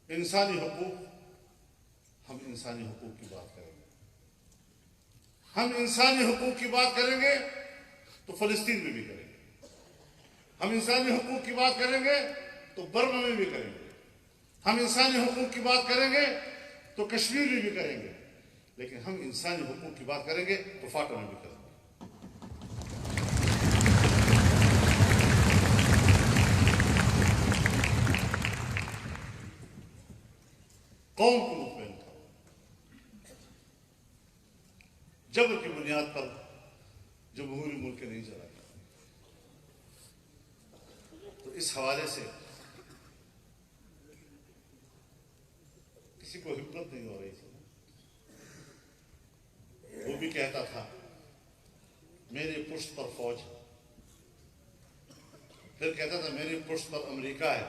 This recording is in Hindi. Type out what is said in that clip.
इंसानी हुकूक, हम इंसानी हुकूक की बात करेंगे। हम इंसानी हुकूक की बात करेंगे तो फलस्तीन में भी करेंगे। हम इंसानी हुकूक की बात करेंगे तो बर्मा में भी करेंगे। हम इंसानी हुकूक की बात करेंगे तो कश्मीर में भी करेंगे। लेकिन हम इंसानी हुकूक की बात करेंगे तो फाटा में भी करेंगे। कौम को मुतमईन करो। जबर की बुनियाद पर जमहूरी मुल्क नहीं चलाए। तो इस हवाले से किसी को हिम्मत नहीं हो रही थी। वो भी कहता था मेरे पुष्ट पर फौज है, फिर कहता था मेरे पुष्ट पर अमेरिका है,